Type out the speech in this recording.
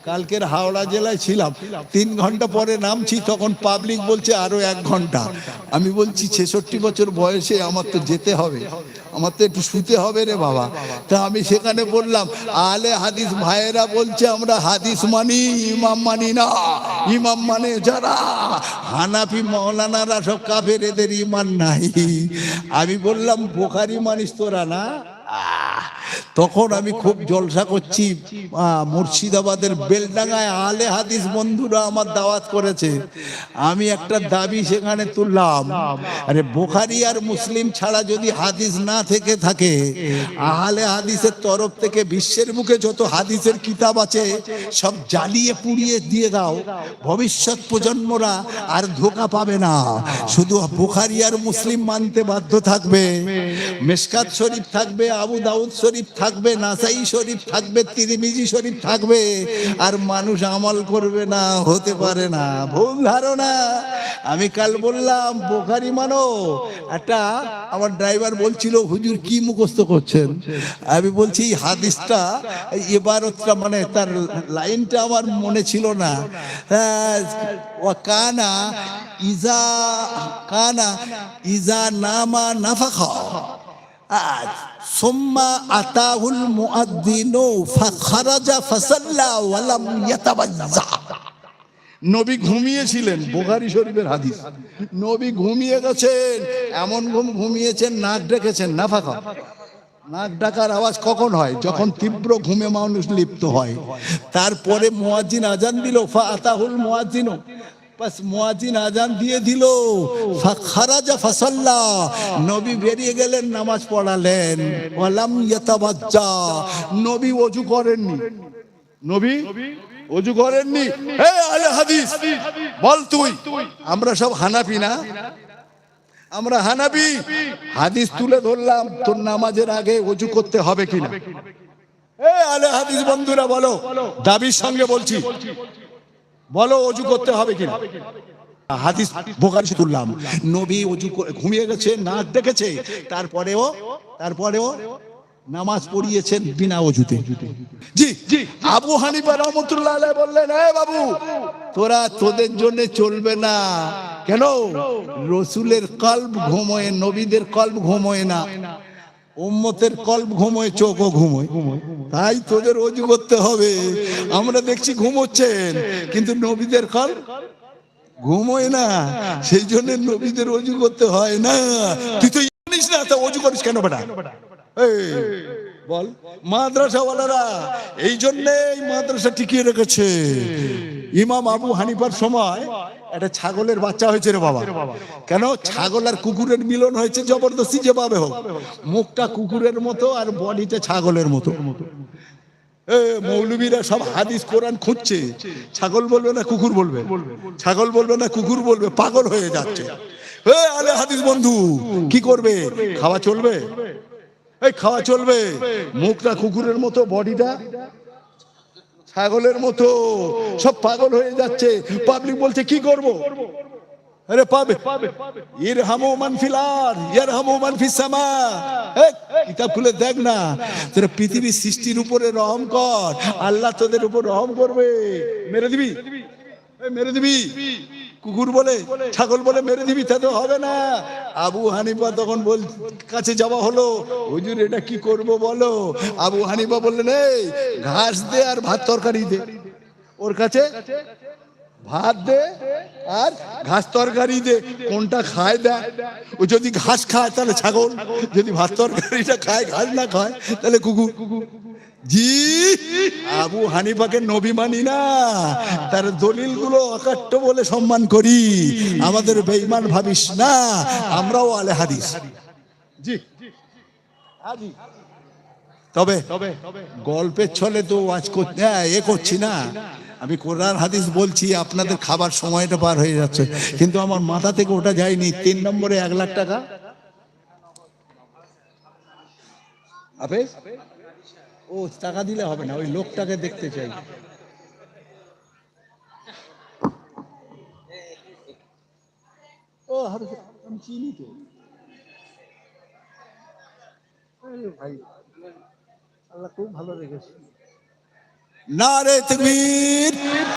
কালকের হাওড়া জেলায় ছিলাম, 3 ঘন্টা পরে নামছি, তখন পাবলিক বলছে আরো 1 ঘন্টা। আমি বলছি 66 বছর বয়সে আমার তো যেতে হবে, আমার তো একটু শুতে হবে রে বাবা। তা আমি সেখানে বললাম, আলে হাদিস ভাইয়েরা বলছে আমরা হাদিস মানি, ইমাম মানি না। ইমাম মানে যারা হানাফি মৌলানারা সব কাফের, এদের ইমান নাই। আমি বললাম বুখারী মানিস তোরা না? তখন আমি খুব জলসা করছি, মুর্শিদাবাদের বেলডাঙ্গায় আলে হাদিস বন্ধুরা আমার দাওয়াত করেছে। আমি একটা দাবি সেখানে তুললাম, আরে বুখারী আর মুসলিম ছাড়া যদি হাদিস না থেকে থাকে, আহলে হাদিসের তরফ থেকে বিশ্বের মুখে যত হাদিসের কিতাব আছে সব জ্বালিয়ে পুড়িয়ে দিয়ে দাও, ভবিষ্যৎ প্রজন্মরা আর ধোঁকা পাবে না। শুধু বুখারী আর মুসলিম মানতে বাধ্য থাকবে। মিশকাত শরীফ থাকবে, আবু দাউদ শরীফ থাকবে, নাসাই শরীফ থাকবে, তিরমিজি শরীফ থাকবে, আর মানুষ আমল করবে না, হতে পারে না, ভুল ধারণা। আমি কাল বললাম বুখারী মানো, একটা আমার ড্রাইভার বলছিল হুজুর কি মুখস্থ করছেন। আমি বলছি হাদিসটা, ইবারতটা মানে তার লাইনটা আমার মনে ছিল না। কানা ইজা নামা নাফাখা সুম্মা আতাহুল মুআদ্দিনু ফাখারাজা ফাসাল্লা ওয়া লাম ইয়াতাবাজ্জা। নবী ঘুমিয়েছিলেন, বুখারী শরীফের হাদিস। নবী ঘুমিয়ে গেছেন, এমন ঘুমিয়েছেন নাক ডেকেছেন। নাফাখা, নাক ডাকার আওয়াজ কখন হয়? যখন তীব্র ঘুমে মানুষ লিপ্ত হয়। তারপরে মুয়াজ্জিন আজান দিল, ফাআতাহুল মুয়াজ্জিনু, বাস মুয়াজ্জিন আজান দিয়ে দিল, ফাখারাজা ফাসাল্লা, নবী বেরিয়ে গেলেন, নামাজ পড়ালেন। ওয়ালাম ইয়াতাবাজ্জা, নবী ওযু করেননি। নবী ওযু করেননি। হে আলে হাদিস বল তুই, আমরা সব হানাফি না? আমরা হানাফি। হাদিস তুলে ধরলাম, তোর নামাজের আগে ওযু করতে হবে কিনা? এ আলে হাদিস বন্ধুরা বলো, দাবির সঙ্গে বলছি, বলো ওযু করতে হবে কিনা? হাদিস বুখারী তুললাম, নবী ওযু করে ঘুমিয়ে গেছে, নাক ডেকেছে, তারপরেও নামাজ পড়িয়েছেন বিনা ওযুতে। জি জি, আবু হানিফা রাহমাতুল্লাহ আলাইহি বললেন, এ বাবু তোরা, তোদের জন্য চলবে না। কেন? রাসূলের কলব ঘুমোয়, নবীদের কলব ঘুমোয় না, উম্মতের কলব ঘুমোয়, চোখও ঘুমোয়, তাই তোদের ওযু করতে হবে। আমরা দেখছি ঘুমোচ্ছেন, কিন্তু নবীদের কলব ঘুমোয় না, সেই জন্য নবীদের ওযু করতে হয় না। তুই তো জানিস না, তা ওযু করিস কেন বেটা? বল। মাদ্রাসাওয়ালারা এই জন্য এই মাদ্রাসা টিকিয়ে রেখেছে। ইমাম আবু হানিফার সময় একটা ছাগলের বাচ্চা হয়েছে রে বাবা। কেন? ছাগল আর কুকুরের মিলন হয়েছে, জবরদস্তি যেভাবে হোক, মুখটা কুকুরের মতো আর বডিটা ছাগলের মতো। মৌলবীরা সব হাদিস কোরআন খুঁজছে, ছাগল বলবে না কুকুর বলবে, ছাগল বলবে না কুকুর বলবে, পাগল হয়ে যাচ্ছে। আলে হাদিস বন্ধু কি করবে? খাওয়া চলবে? এই খাওয়া চলবে? মুখটা কুকুরের মতো, বডিটা ছাগলের মতো, সব পাগল হয়ে যাচ্ছে। পাবলিক বলছে কি করব? আরে পাবে, ইরহামু মান ফিল আরদ ইয়ারহামু মান ফিস সামা। কিতাব খুলে দেখ না, তোরা পৃথিবীর সৃষ্টির উপরে রহম কর, আল্লাহ তোদের উপর রহম করবে। মেরে দিবি, মেরে দিবি, কুকুর বলে ছাগল বলে মেরে দিবি, তা তো হবে না। আবু হানিফা তখন কাছে যাওয়া হলো, হুজুর এটা কি করব বলো? আবু হানিফা বললেন, এই ঘাস দে আর ভাত তরকারি দে। ওর কাছে ভাত দে আর ঘাস তরকারি দে, কোনটা খায় দেখ। ও যদি ঘাস খায় তাহলে ছাগল, যদি ভাত তরকারিটা খায়, ঘাস না খায় তাহলে কুকুর। জি, আবু হানিফাকে নবী মানি না, তার দলিলগুলো অকাট্য বলে সম্মান করি, আমাদের বেঈমান ভাবিস না, আমরাও আলে হাদিস। জি, তবে গল্পের ছলে তো ওয়াজ করতে করছি না, আমি কোরআন হাদিস বলছি, আপনাদের খাবার সময়টা পার হয়ে যাচ্ছে, কিন্তু আমার মাথা থেকে ওটা যায়নি। 3 নম্বরে 1 লাখ টাকা আপে, ও টাকা দিলে হবে না, ওই লোকটাকে দেখতে চাই। ও আমি চিনি তো ভাই, আল্লাহ খুব ভালো রেখেছে। নারে তাকবীর।